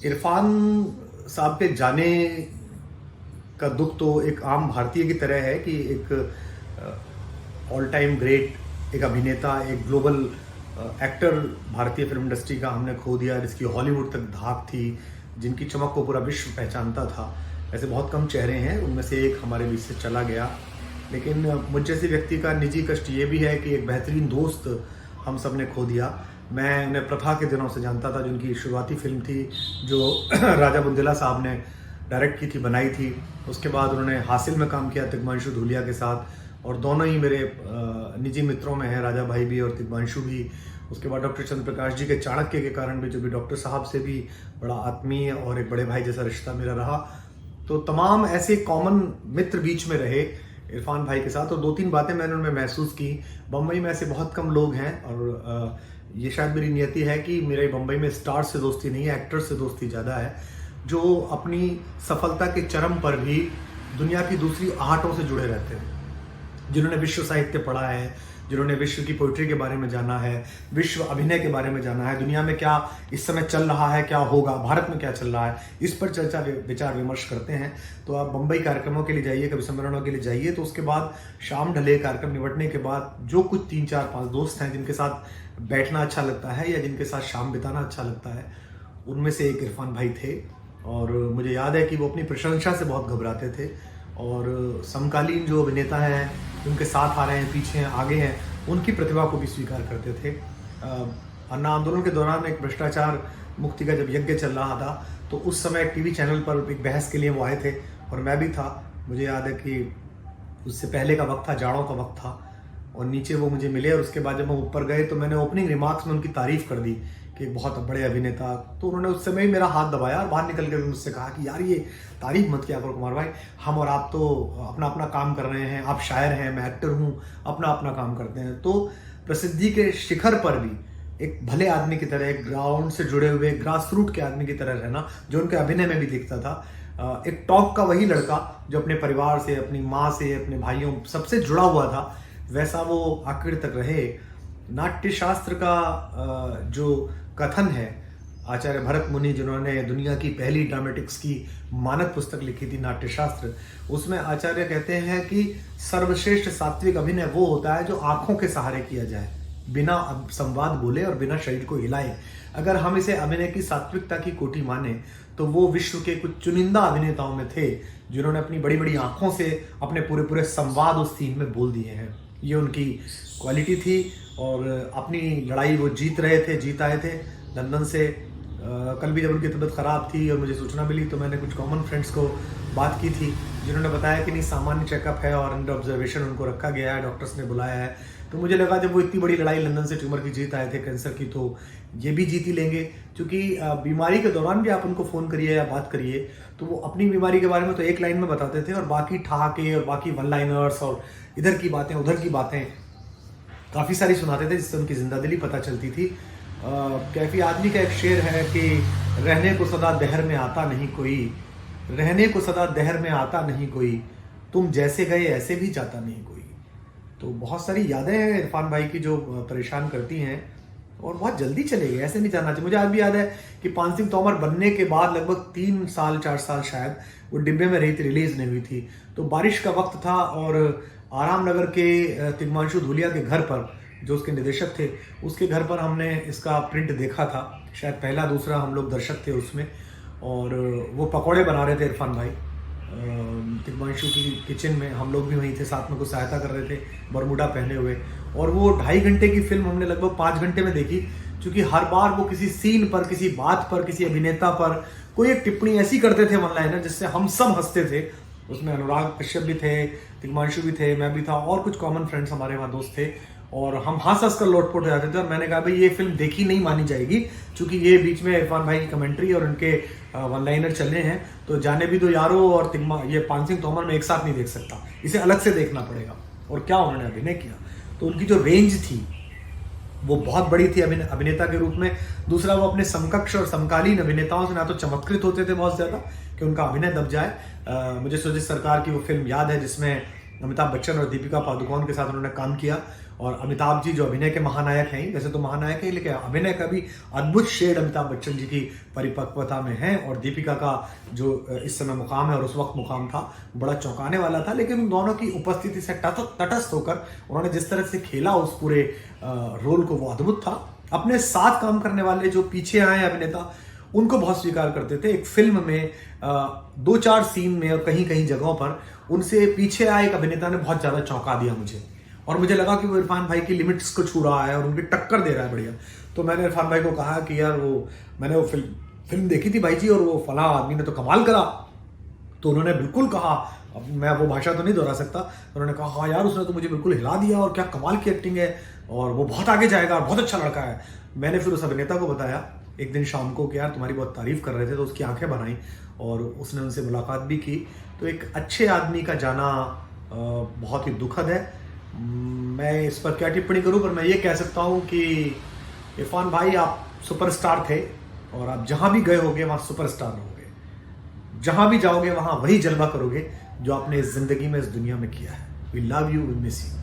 इरफान साहब के जाने का दुख तो एक आम भारतीय की तरह है कि एक ऑल टाइम ग्रेट, एक अभिनेता, एक ग्लोबल एक्टर भारतीय फिल्म इंडस्ट्री का हमने खो दिया, जिसकी हॉलीवुड तक धाक थी, जिनकी चमक को पूरा विश्व पहचानता था। ऐसे बहुत कम चेहरे हैं, उनमें से एक हमारे बीच से चला गया। लेकिन मुझ जैसे व्यक्ति का निजी कष्ट ये भी है कि एक बेहतरीन दोस्त हम सब ने खो दिया। मैं उन्हें प्रथा के दिनों से जानता था, जिनकी शुरुआती फिल्म थी जो राजा बुंदेला साहब ने डायरेक्ट की थी, बनाई थी। उसके बाद उन्होंने हासिल में काम किया तिग्मांशु धूलिया के साथ, और दोनों ही मेरे निजी मित्रों में हैं, राजा भाई भी और तिग्मांशु भी। उसके बाद डॉक्टर चंद्र प्रकाश जी के चाणक्य के कारण भी, जो भी डॉक्टर साहब से भी बड़ा आत्मीय और एक बड़े भाई जैसा रिश्ता मेरा रहा। तो तमाम ऐसे कॉमन मित्र बीच में रहे इरफान भाई के साथ, और दो तीन बातें मैंने उनमें महसूस की। बम्बई में ऐसे बहुत कम लोग हैं, और ये शायद मेरी नियति है कि मेरे बम्बई में स्टार से दोस्ती नहीं है, एक्टर से दोस्ती ज़्यादा है, जो अपनी सफलता के चरम पर भी दुनिया की दूसरी आहटों से जुड़े रहते हैं, जिन्होंने विश्व साहित्य पढ़ा है, जिन्होंने विश्व की पोइट्री के बारे में जाना है, विश्व अभिनय के बारे में जाना है, दुनिया में क्या इस समय चल रहा है, क्या होगा, भारत में क्या चल रहा है, इस पर चर्चा विचार विमर्श करते हैं। तो आप बम्बई कार्यक्रमों के लिए जाइए, कभी सम्मेलनों के लिए जाइए, तो उसके बाद शाम ढले, कार्यक्रम निपटने के बाद जो कुछ 3 4 5 दोस्त हैं जिनके साथ बैठना अच्छा लगता है या जिनके साथ शाम बिताना अच्छा लगता है, उनमें से एक इरफान भाई थे। और मुझे याद है कि वो अपनी प्रशंसा से बहुत घबराते थे, और समकालीन जो अभिनेता हैं, उनके साथ आ रहे हैं, पीछे हैं, आगे हैं, उनकी प्रतिभा को भी स्वीकार करते थे। अन्ना आंदोलन के दौरान एक भ्रष्टाचार मुक्ति का जब यज्ञ चल रहा था, तो उस समय टीवी चैनल पर एक बहस के लिए वो आए थे, और मैं भी था। मुझे याद है कि उससे पहले का वक्त था, जाड़ों का वक्त था, और नीचे वो मुझे मिले, और उसके बाद जब हम ऊपर गए तो मैंने ओपनिंग रिमार्क्स में उनकी तारीफ कर दी कि एक बहुत बड़े अभिनेता। तो उन्होंने उस समय ही मेरा हाथ दबाया और बाहर निकल के मुझसे कहा कि यार ये तारीफ मत किया करो कुमार भाई, हम और आप तो अपना अपना काम कर रहे हैं, आप शायर हैं, मैं एक्टर हूँ, अपना अपना काम करते हैं। तो प्रसिद्धि के शिखर पर भी एक भले आदमी की तरह, एक ग्राउंड से जुड़े हुए ग्रास रूट के आदमी की तरह रहना, जो उनके अभिनय में भी दिखता था। एक टॉप का वही लड़का जो अपने परिवार से, अपनी माँ से, अपने भाइयों सबसे जुड़ा हुआ था, वैसा वो आखिर तक रहे। नाट्य शास्त्र का जो कथन है, आचार्य भरत मुनि जिन्होंने दुनिया की पहली ड्रामेटिक्स की मानक पुस्तक लिखी थी नाट्यशास्त्र, उसमें आचार्य कहते हैं कि सर्वश्रेष्ठ सात्विक अभिनय वो होता है जो आंखों के सहारे किया जाए, बिना संवाद बोले और बिना शरीर को हिलाए। अगर हम इसे अभिनय की सात्विकता की कोटि माने, तो वो विश्व के कुछ चुनिंदा अभिनेताओं में थे जिन्होंने अपनी बड़ी बड़ी आंखों से अपने पूरे पूरे संवाद उस सीन में बोल दिए हैं। ये उनकी क्वालिटी थी, और अपनी लड़ाई वो जीत रहे थे, जीत आए थे लंदन से। कल भी जब उनकी तबीयत ख़राब थी और मुझे सूचना मिली, तो मैंने कुछ कॉमन फ्रेंड्स को बात की थी, जिन्होंने बताया कि नहीं, सामान्य चेकअप है और अंडर ऑब्जर्वेशन उनको रखा गया है, डॉक्टर्स ने बुलाया है। तो मुझे लगा जब वो इतनी बड़ी लड़ाई लंदन से ट्यूमर की जीत आए थे, कैंसर की, तो ये भी जीत ही लेंगे। क्योंकि बीमारी के दौरान भी आप उनको फ़ोन करिए या बात करिए, तो वो अपनी बीमारी के बारे में तो एक लाइन में बताते थे, और बाकी ठहाके और बाकी वन लाइनर्स और इधर की बातें उधर की बातें काफ़ी सारी सुनाते थे, जिससे उनकी जिंदादिली पता चलती थी। कैफी आदमी का एक शेर है कि रहने को सदा दहर में आता नहीं कोई, रहने को सदा दहर में आता नहीं कोई, तुम जैसे गए ऐसे भी जाता नहीं कोई। तो बहुत सारी यादें हैं इरफान भाई की जो परेशान करती हैं, और बहुत जल्दी चले गए, ऐसे नहीं जाना चाहिए। मुझे आज भी याद है कि पान सिंह तोमर बनने के बाद लगभग 3 साल 4 साल शायद वो डिब्बे में रही थी, रिलीज नहीं हुई थी। तो बारिश का वक्त था, और आराम नगर के तिग्मांशु धूलिया के घर पर, जो उसके निदेशक थे, उसके घर पर हमने इसका प्रिंट देखा था, शायद पहला दूसरा हम लोग दर्शक थे उसमें। और वो पकौड़े बना रहे थे इरफान भाई तिग्मांशु की किचन में, हम लोग भी वहीं थे, साथ में कुछ सहायता कर रहे थे, बरमूडा पहने हुए। और वो 2.5 घंटे की फिल्म हमने लगभग 5 घंटे में देखी, क्योंकि हर बार वो किसी सीन पर, किसी बात पर, किसी अभिनेता पर कोई एक टिप्पणी ऐसी करते थे वन लाइनर, जिससे हम सब हंसते थे। उसमें अनुराग कश्यप भी थे, तिग्मांशु भी थे, मैं भी था, और कुछ कॉमन फ्रेंड्स हमारे वहाँ दोस्त थे, और हम हंस हंस कर लोटपोट हो जाते थे। और मैंने कहा भाई ये फिल्म देखी नहीं मानी जाएगी, क्योंकि ये बीच में इरफान भाई की कमेंट्री और उनके वन लाइनर चलने हैं, तो जाने भी दो यारो, और ये पान सिंह तोमर में एक साथ नहीं देख सकता, इसे अलग से देखना पड़ेगा। और क्या उन्होंने अभिनय किया, तो उनकी जो रेंज थी वो बहुत बड़ी थी अभिनेता के रूप में। दूसरा, वो अपने समकक्ष और समकालीन अभिनेताओं से ना तो चमत्कृत होते थे बहुत ज़्यादा कि उनका अभिनय दब जाए। मुझे सुजीत सरकार की वो फिल्म याद है जिसमें अमिताभ बच्चन और दीपिका पादुकोण के साथ उन्होंने काम किया। और अमिताभ जी जो अभिनय के महानायक हैं, वैसे तो महानायक हैं, लेकिन अभिनय का भी अद्भुत शेड अमिताभ बच्चन जी की परिपक्वता में है। और दीपिका का जो इस समय मुकाम है और उस वक्त मुकाम था, बड़ा चौंकाने वाला था। लेकिन उन दोनों की उपस्थिति से तटस्थ होकर उन्होंने जिस तरह से खेला उस पूरे रोल को, वो अद्भुत था। अपने साथ काम करने वाले जो पीछे आए अभिनेता, उनको बहुत स्वीकार करते थे। एक फिल्म में 2-4 सीन में और कहीं कहीं जगहों पर उनसे पीछे आए एक अभिनेता ने बहुत ज्यादा चौंका दिया मुझे, और मुझे लगा कि वो इरफान भाई की लिमिट्स को छू रहा है और उनकी टक्कर दे रहा है बढ़िया। तो मैंने इरफान भाई को कहा कि यार मैंने वो फिल्म देखी थी भाई जी, और वो फला आदमी ने तो कमाल करा। तो उन्होंने बिल्कुल कहा, अब मैं वो भाषा तो नहीं दोहरा सकता, उन्होंने कहा हाँ यार उसने तो मुझे बिल्कुल हिला दिया, और क्या कमाल की एक्टिंग है, और वो बहुत आगे जाएगा और बहुत अच्छा लड़का है। मैंने फिर उस अभिनेता को बताया एक दिन शाम को कि यार तुम्हारी बहुत तारीफ कर रहे थे, तो उसकी आंखें बनाई और उसने उनसे मुलाकात भी की। तो एक अच्छे आदमी का जाना बहुत ही दुखद है। मैं इस पर क्या टिप्पणी करूं, पर मैं ये कह सकता हूं कि इरफान भाई आप सुपरस्टार थे, और आप जहां भी गए होगे वहां सुपरस्टार रहोगे। जहां भी जाओगे वहां वही जलवा करोगे जो आपने इस जिंदगी में, इस दुनिया में किया है। We love you, we miss you.